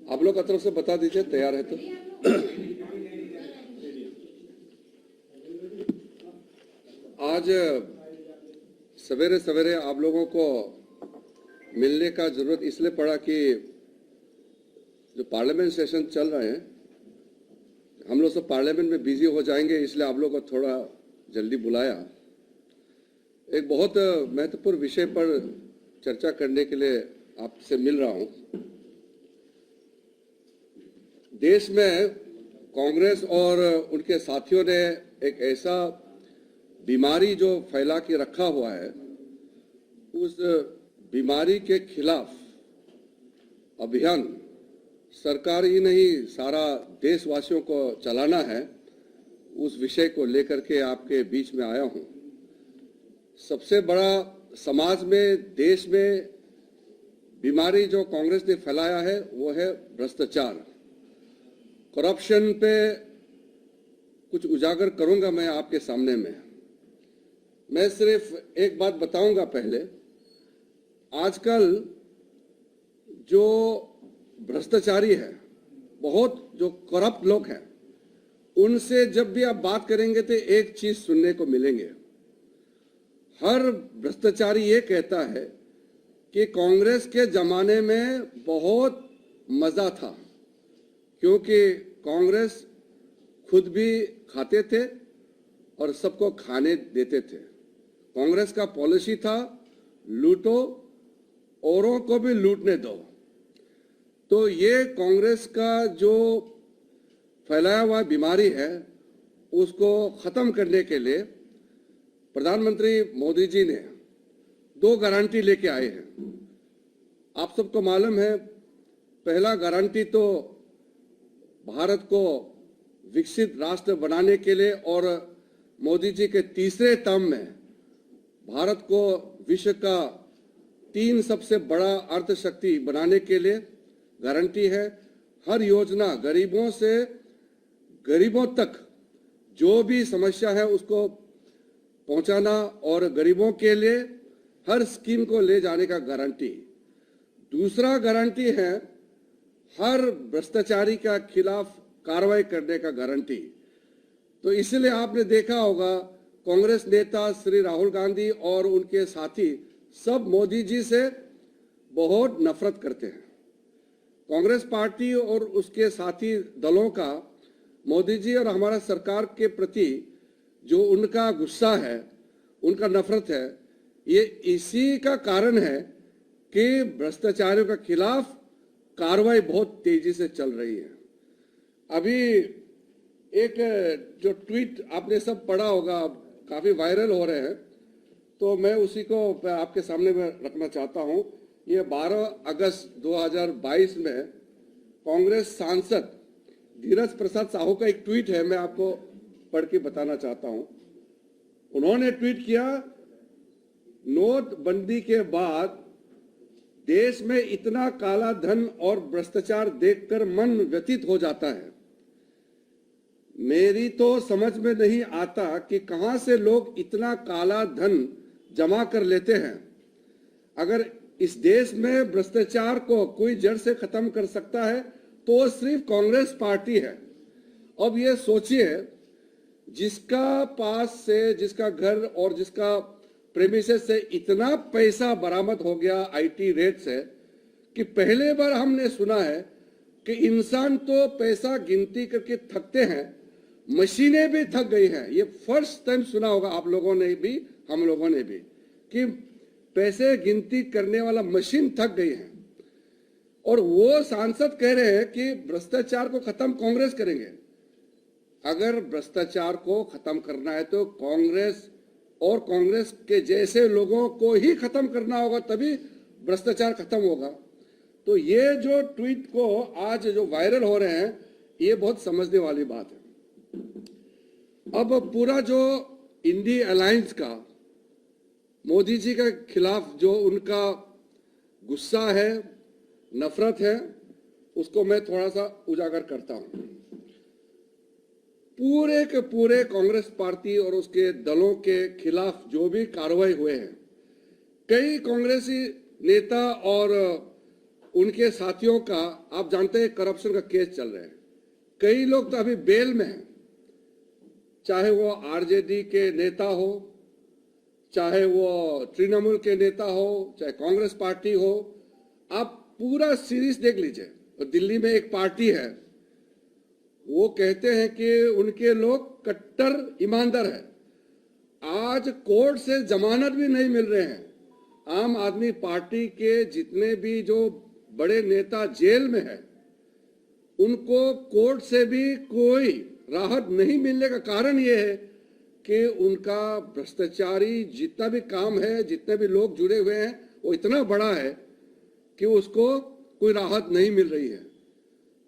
आप लोग का तरफ से बता दीजिए, तैयार है तो। आज सवेरे सवेरे आप लोगों को मिलने का जरूरत इसलिए पड़ा कि जो पार्लियामेंट सेशन चल रहे हैं, हम लोग सब पार्लियामेंट में बिजी हो जाएंगे, इसलिए आप लोग को थोड़ा जल्दी बुलाया। एक बहुत महत्वपूर्ण विषय पर चर्चा करने के लिए आपसे मिल रहा हूं। देश में कांग्रेस और उनके साथियों ने एक ऐसा बीमारी जो फैला के रखा हुआ है, उस बीमारी के खिलाफ अभियान सरकार ही नहीं, सारा देशवासियों को चलाना है। उस विषय को लेकर के आपके बीच में आया हूं। सबसे बड़ा समाज में, देश में बीमारी जो कांग्रेस ने फैलाया है वो है भ्रष्टाचार। करप्शन पे कुछ उजागर करूंगा मैं आपके सामने में। मैं सिर्फ एक बात बताऊंगा पहले। आजकल जो भ्रष्टाचारी है, बहुत जो करप्ट लोग हैं, उनसे जब भी आप बात करेंगे तो एक चीज सुनने को मिलेंगे। हर भ्रष्टाचारी ये कहता है कि कांग्रेस के जमाने में बहुत मजा था, क्योंकि कांग्रेस खुद भी खाते थे और सबको खाने देते थे। कांग्रेस का पॉलिसी था लूटो, औरों को भी लूटने दो। तो ये कांग्रेस का जो फैलाया हुआ बीमारी है, उसको खत्म करने के लिए प्रधानमंत्री मोदी जी ने 2 गारंटी लेके आए हैं। आप सबको मालूम है, पहला गारंटी तो भारत को विकसित राष्ट्र बनाने के लिए और मोदी जी के तीसरे टर्म में भारत को विश्व का 3 सबसे बड़ा अर्थशक्ति बनाने के लिए गारंटी है। हर योजना गरीबों से गरीबों तक जो भी समस्या है उसको पहुंचाना और गरीबों के लिए हर स्कीम को ले जाने का गारंटी। दूसरा गारंटी है हर भ्रष्टाचारी का खिलाफ कार्रवाई करने का गारंटी। तो इसलिए आपने देखा होगा कांग्रेस नेता श्री राहुल गांधी और उनके साथी सब मोदी जी से बहुत नफरत करते हैं। कांग्रेस पार्टी और उसके साथी दलों का मोदी जी और हमारा सरकार के प्रति जो उनका गुस्सा है, उनका नफरत है, ये इसी का कारण है कि भ्रष्टाचारियों के खिलाफ कार्रवाई बहुत तेजी से चल रही है। अभी एक जो ट्वीट आपने सब पढ़ा होगा, काफी वायरल हो रहे हैं, तो मैं उसी को आपके सामने में रखना चाहता हूं। ये 12 अगस्त 2022 में कांग्रेस सांसद धीरज प्रसाद साहू का एक ट्वीट है, मैं आपको पढ़ के बताना चाहता हूं। उन्होंने ट्वीट किया, नोटबंदी के बाद देश में इतना काला धन और भ्रष्टाचार देखकर मन व्यथित हो जाता है। मेरी तो समझ में नहीं आता कि कहां से लोग इतना काला धन जमा कर लेते हैं। अगर इस देश में भ्रष्टाचार को कोई जड़ से खत्म कर सकता है तो सिर्फ कांग्रेस पार्टी है। अब ये सोचिए, जिसका पास से, जिसका घर और जिसका प्रेमिसेस से इतना पैसा बरामद हो गया आईटी रेट से, कि पहले बार हमने सुना है कि इंसान तो पैसा गिनती करके थकते हैं, मशीनें भी थक गई हैं। ये फर्स्ट टाइम सुना होगा आप लोगों ने भी, हम लोगों ने भी, कि पैसे गिनती करने वाला मशीन थक गई है। और वो सांसद कह रहे हैं कि भ्रष्टाचार को खत्म कांग्रेस करेंगे। अगर भ्रष्टाचार को खत्म करना है तो कांग्रेस और कांग्रेस के जैसे लोगों को ही खत्म करना होगा, तभी भ्रष्टाचार खत्म होगा। तो ये जो ट्वीट को आज जो वायरल हो रहे हैं, ये बहुत समझने वाली बात है। अब पूरा जो इंडी अलायंस का मोदी जी के खिलाफ जो उनका गुस्सा है, नफरत है, उसको मैं थोड़ा सा उजागर करता हूं। पूरे के पूरे कांग्रेस पार्टी और उसके दलों के खिलाफ जो भी कार्रवाई हुए हैं, कई कांग्रेसी नेता और उनके साथियों का, आप जानते हैं करप्शन का केस चल रहे हैं। कई लोग तो अभी बेल में हैं, चाहे वो आरजेडी के नेता हो, चाहे वो तृणमूल के नेता हो, चाहे कांग्रेस पार्टी हो। आप पूरा सीरीज देख लीजिए। तो दिल्ली में एक पार्टी है, वो कहते हैं कि उनके लोग कट्टर ईमानदार है। आज कोर्ट से जमानत भी नहीं मिल रहे हैं। आम आदमी पार्टी के जितने भी जो बड़े नेता जेल में है, उनको कोर्ट से भी कोई राहत नहीं मिलने का कारण ये है कि उनका भ्रष्टाचारी जितना भी काम है, जितने भी लोग जुड़े हुए हैं, वो इतना बड़ा है कि उसको कोई राहत नहीं मिल रही है।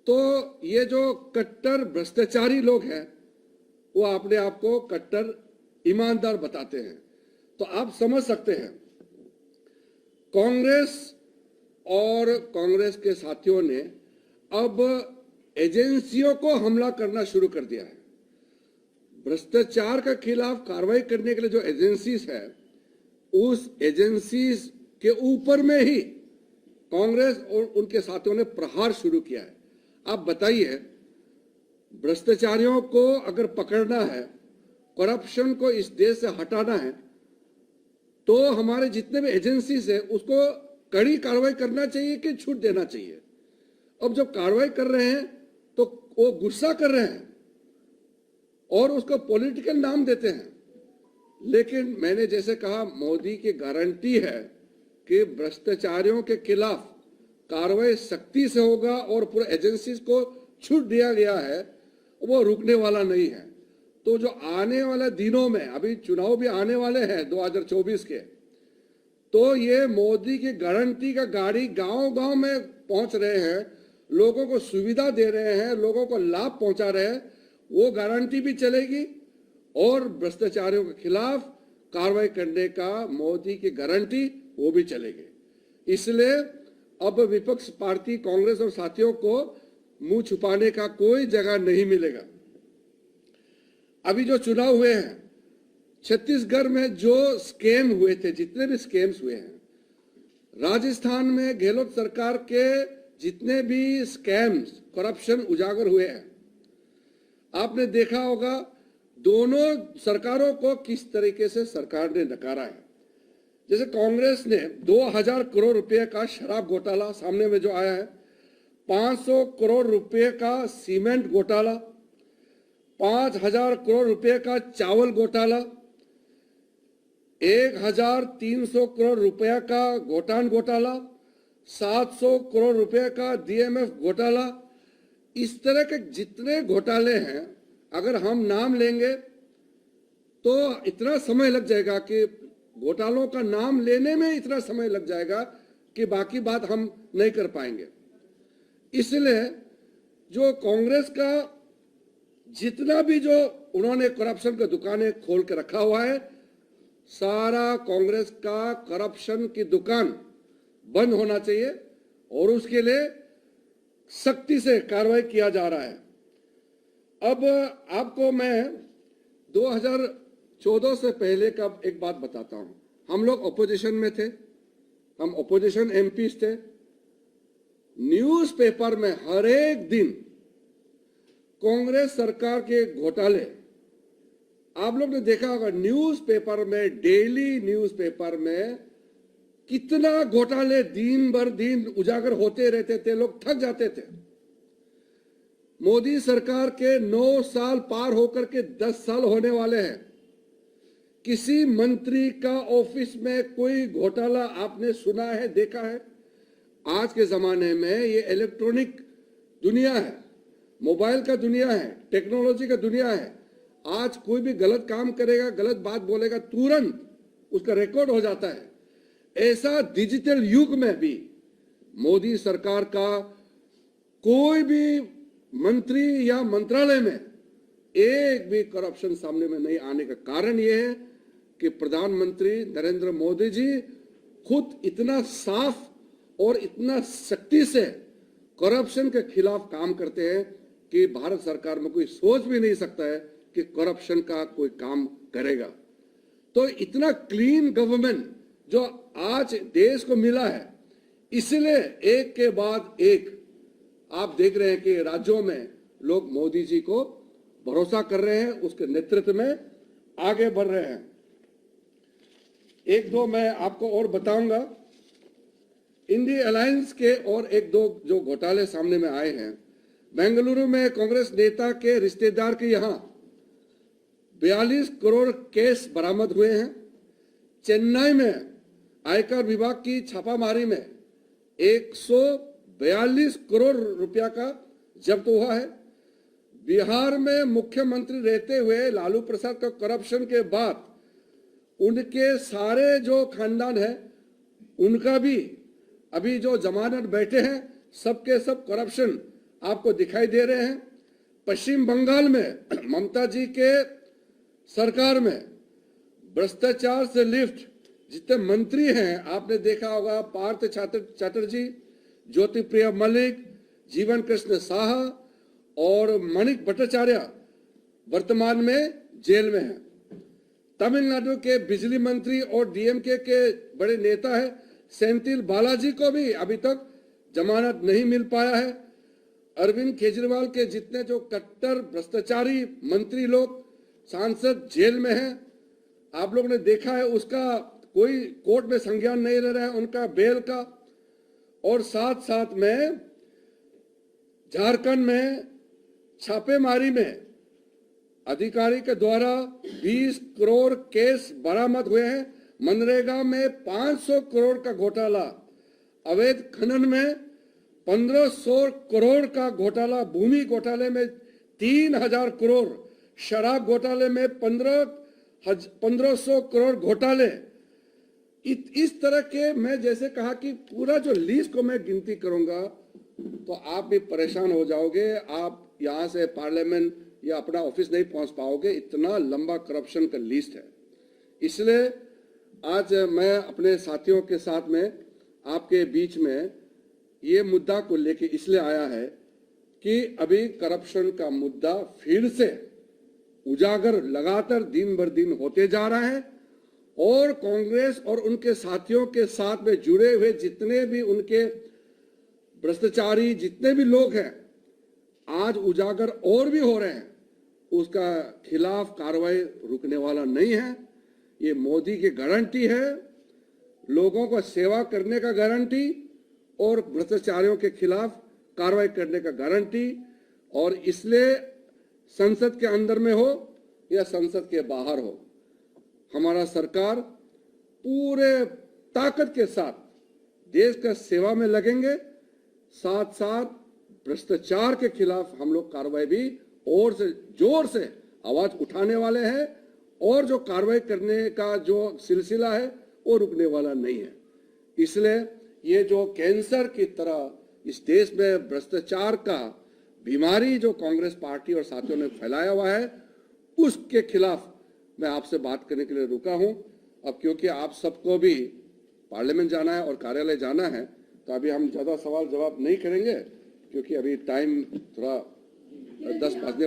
तो ये जो कट्टर भ्रष्टाचारी लोग हैं, वो अपने आप को कट्टर ईमानदार बताते हैं। तो आप समझ सकते हैं, कांग्रेस और कांग्रेस के साथियों ने अब एजेंसियों को हमला करना शुरू कर दिया है। भ्रष्टाचार के खिलाफ कार्रवाई करने के लिए जो एजेंसीज है, उस एजेंसीज के ऊपर में ही कांग्रेस और उनके साथियों ने प्रहार शुरू किया है। आप बताइए, भ्रष्टाचारियों को अगर पकड़ना है, करप्शन को इस देश से हटाना है, तो हमारे जितने भी एजेंसीज है उसको कड़ी कार्रवाई करना चाहिए कि छूट देना चाहिए। अब जब कार्रवाई कर रहे हैं तो वो गुस्सा कर रहे हैं और उसको पॉलिटिकल नाम देते हैं। लेकिन मैंने जैसे कहा, मोदी की गारंटी है कि भ्रष्टाचारियों के खिलाफ कार्रवाई सख्ती से होगा और पूरे एजेंसीज को छूट दिया गया है, वो रुकने वाला नहीं है। तो जो आने वाले दिनों में, अभी चुनाव भी आने वाले हैं 2024 के, तो ये मोदी की गारंटी का गाड़ी गांव-गांव में पहुंच रहे हैं, लोगों को सुविधा दे रहे हैं, लोगों को लाभ पहुंचा रहे हैं। वो गारंटी भी चलेगी और भ्रष्टाचारियों के खिलाफ कार्रवाई करने का मोदी की गारंटी वो भी चलेगी। इसलिए अब विपक्ष पार्टी कांग्रेस और साथियों को मुंह छुपाने का कोई जगह नहीं मिलेगा। अभी जो चुनाव हुए हैं, छत्तीसगढ़ में जो स्कैम हुए थे, जितने भी स्कैम्स हुए हैं, राजस्थान में गहलोत सरकार के जितने भी स्कैम्स, करप्शन उजागर हुए हैं, आपने देखा होगा दोनों सरकारों को किस तरीके से सरकार ने नकारा है। जैसे कांग्रेस ने 2000 करोड़ रुपए का शराब घोटाला सामने में जो आया है, 500 करोड़ रुपए का सीमेंट घोटाला, 5000 करोड़ रुपए का चावल घोटाला, 1300 करोड़ रुपया का गोटान घोटाला, 700 करोड़ रुपए का डीएमएफ घोटाला। इस तरह के जितने घोटाले हैं, अगर हम नाम लेंगे तो इतना समय लग जाएगा कि घोटालों का नाम लेने में इतना समय लग जाएगा कि बाकी बात हम नहीं कर पाएंगे। इसलिए जो कांग्रेस का जितना भी जो उन्होंने करप्शन की दुकानें खोल के रखा हुआ है, सारा कांग्रेस का करप्शन की दुकान बंद होना चाहिए और उसके लिए सख्ती से कार्रवाई किया जा रहा है। अब आपको मैं 2014 से पहले का एक बात बताता हूं। हम लोग ऑपोजिशन में थे, हम ऑपोजिशन एमपीज थे। न्यूज़पेपर में हर एक दिन कांग्रेस सरकार के घोटाले आप लोग ने देखा होगा। न्यूज़पेपर में, डेली न्यूज़पेपर में कितना घोटाले दिन भर दिन उजागर होते रहते थे, लोग थक जाते थे। मोदी सरकार के 9 साल पार होकर के 10 साल होने वाले हैं। किसी मंत्री का ऑफिस में कोई घोटाला आपने सुना है, देखा है? आज के जमाने में ये इलेक्ट्रॉनिक दुनिया है, मोबाइल का दुनिया है, टेक्नोलॉजी का दुनिया है। आज कोई भी गलत काम करेगा, गलत बात बोलेगा, तुरंत उसका रिकॉर्ड हो जाता है। ऐसा डिजिटल युग में भी मोदी सरकार का कोई भी मंत्री या मंत्रालय में एक भी करप्शन सामने में नहीं आने का कारण यह है कि प्रधानमंत्री नरेंद्र मोदी जी खुद इतना साफ और इतना सख्ती से करप्शन के खिलाफ काम करते हैं कि भारत सरकार में कोई सोच भी नहीं सकता है कि करप्शन का कोई काम करेगा। तो इतना क्लीन गवर्नमेंट जो आज देश को मिला है, इसलिए एक के बाद एक आप देख रहे हैं कि राज्यों में लोग मोदी जी को भरोसा कर रहे हैं, उसके नेतृत्व में आगे बढ़ रहे हैं। एक दो मैं आपको और बताऊंगा। इंडिया अलायंस के और एक दो जो घोटाले सामने में आए हैं। बेंगलुरु में कांग्रेस नेता के रिश्तेदार के यहां 42 करोड़ केस बरामद हुए हैं। चेन्नई में आयकर विभाग की छापामारी में 142 करोड़ रुपया का जब्त हुआ है। बिहार में मुख्यमंत्री रहते हुए लालू प्रसाद का करप्शन के बाद उनके सारे जो खानदान है उनका भी अभी जो जमानत बैठे हैं सबके सब करप्शन आपको दिखाई दे रहे हैं। पश्चिम बंगाल में ममता जी के सरकार में भ्रष्टाचार से लिफ्ट जितने मंत्री हैं आपने देखा होगा, पार्थ चैटर्जी, ज्योतिप्रिया मलिक, जीवन कृष्ण साहा और मणिक भट्टाचार्य वर्तमान में जेल में हैं। तमिलनाडु के बिजली मंत्री और डीएमके के बड़े नेता है सेंथिल बालाजी को भी अभी तक जमानत नहीं मिल पाया है। अरविंद केजरीवाल के जितने जो कट्टर भ्रष्टाचारी मंत्री लोग सांसद जेल में हैं। आप लोगों ने देखा है उसका कोई कोर्ट में संज्ञान नहीं ले रहा है उनका बेल का। और साथ साथ में झारखंड में छापेमारी में अधिकारी के द्वारा 20 करोड़ केस बरामद हुए हैं। मनरेगा में 500 करोड़ का घोटाला, अवैध खनन में 1500 करोड़ का घोटाला, भूमि घोटाले में 3000 करोड़, शराब घोटाले में 1500 करोड़ घोटाले। इस तरह के मैं जैसे कहा कि पूरा जो लिस्ट को मैं गिनती करूंगा तो आप भी परेशान हो जाओगे। आप यहां से पार्लियामेंट या अपना ऑफिस नहीं पहुंच पाओगे, इतना लंबा करप्शन का लिस्ट है। इसलिए आज मैं अपने साथियों के साथ में आपके बीच में ये मुद्दा को लेके इसलिए आया है कि अभी करप्शन का मुद्दा फिर से उजागर लगातार दिन भर दिन होते जा रहा है और कांग्रेस और उनके साथियों के साथ में जुड़े हुए जितने भी उनके भ्रष्टाचारी जितने भी लोग हैं आज उजागर और भी हो रहे हैं। उसका खिलाफ कार्रवाई रुकने वाला नहीं है। ये मोदी की गारंटी है, लोगों को सेवा करने का गारंटी और भ्रष्टाचारियों के खिलाफ कार्रवाई करने का गारंटी। और इसलिए संसद के अंदर में हो या संसद के बाहर हो, हमारा सरकार पूरे ताकत के साथ देश का सेवा में लगेंगे। साथ साथ भ्रष्टाचार के खिलाफ हम लोग कार्रवाई भी और से जोर से आवाज उठाने वाले हैं और जो कार्रवाई करने का जो सिलसिला है वो रुकने वाला नहीं है। इसलिए ये जो कैंसर की तरह इस देश में भ्रष्टाचार का बीमारी जो कांग्रेस पार्टी और साथियों ने फैलाया हुआ है उसके खिलाफ मैं आपसे बात करने के लिए रुका हूं। अब क्योंकि आप सबको भी पार्लियामेंट जाना है और कार्यालय जाना है तो अभी हम ज्यादा सवाल जवाब नहीं करेंगे क्योंकि अभी टाइम थोड़ा 10 बजने